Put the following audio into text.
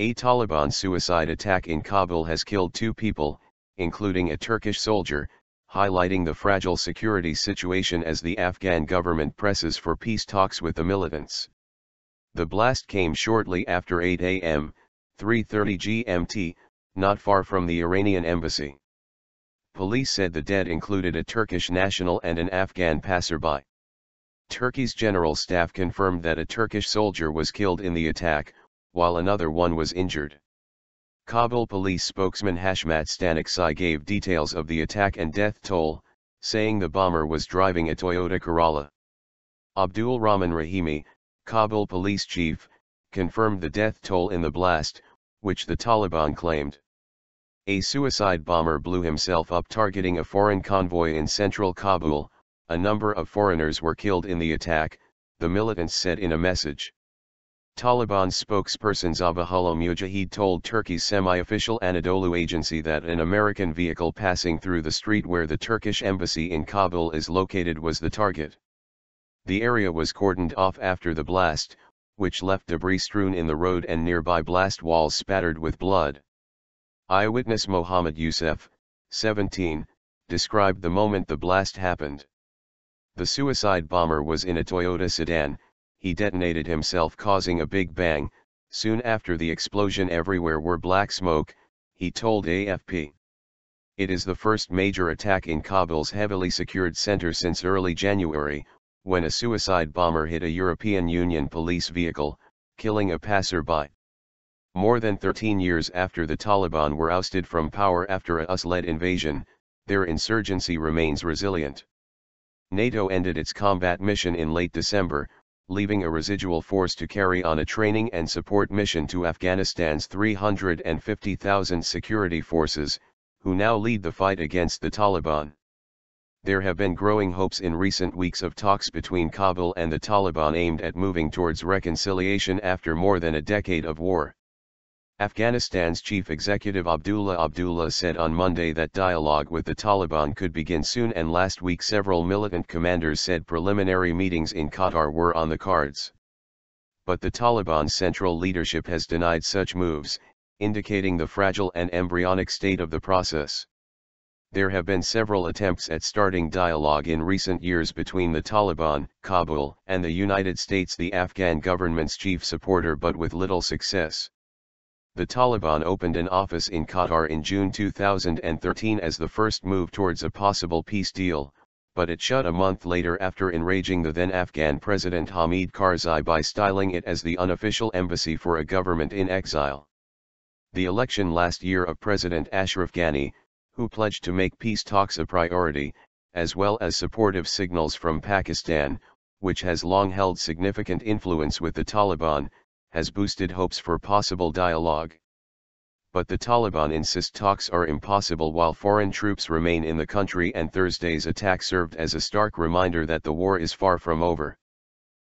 A Taliban suicide attack in Kabul has killed 2 people, including a Turkish soldier, highlighting the fragile security situation as the Afghan government presses for peace talks with the militants. The blast came shortly after 8 a.m., 3:30 GMT, not far from the Iranian embassy. Police said the dead included a Turkish national and an Afghan passerby. Turkey's general staff confirmed that a Turkish soldier was killed in the attack, while another one was injured. Kabul police spokesman Hashmat Stanikzai gave details of the attack and death toll, saying the bomber was driving a Toyota Corolla. Abdul Rahman Rahimi, Kabul police chief, confirmed the death toll in the blast, which the Taliban claimed. A suicide bomber blew himself up targeting a foreign convoy in central Kabul. A number of foreigners were killed in the attack, the militants said in a message. Taliban spokesperson Zabihullah Mujahid told Turkey's semi-official Anadolu agency that an American vehicle passing through the street where the Turkish embassy in Kabul is located was the target. The area was cordoned off after the blast, which left debris strewn in the road and nearby blast walls spattered with blood. Eyewitness Mohammed Youssef, 17, described the moment the blast happened. The suicide bomber was in a Toyota sedan. He detonated himself causing a big bang. Soon after the explosion everywhere were black smoke, he told AFP. It is the first major attack in Kabul's heavily secured center since early January, when a suicide bomber hit a European Union police vehicle, killing a passerby. More than 13 years after the Taliban were ousted from power after a US-led invasion, their insurgency remains resilient. NATO ended its combat mission in late December, leaving a residual force to carry on a training and support mission to Afghanistan's 350,000 security forces, who now lead the fight against the Taliban. There have been growing hopes in recent weeks of talks between Kabul and the Taliban aimed at moving towards reconciliation after more than a decade of war. Afghanistan's chief executive Abdullah said on Monday that dialogue with the Taliban could begin soon, and last week several militant commanders said preliminary meetings in Qatar were on the cards. But the Taliban's central leadership has denied such moves, indicating the fragile and embryonic state of the process. There have been several attempts at starting dialogue in recent years between the Taliban, Kabul, and the United States, the Afghan government's chief supporter, but with little success. The Taliban opened an office in Qatar in June 2013 as the first move towards a possible peace deal, but it shut a month later after enraging the then Afghan President Hamid Karzai by styling it as the unofficial embassy for a government in exile. The election last year of President Ashraf Ghani, who pledged to make peace talks a priority, as well as supportive signals from Pakistan, which has long held significant influence with the Taliban, has boosted hopes for possible dialogue. But the Taliban insist talks are impossible while foreign troops remain in the country, and Thursday's attack served as a stark reminder that the war is far from over.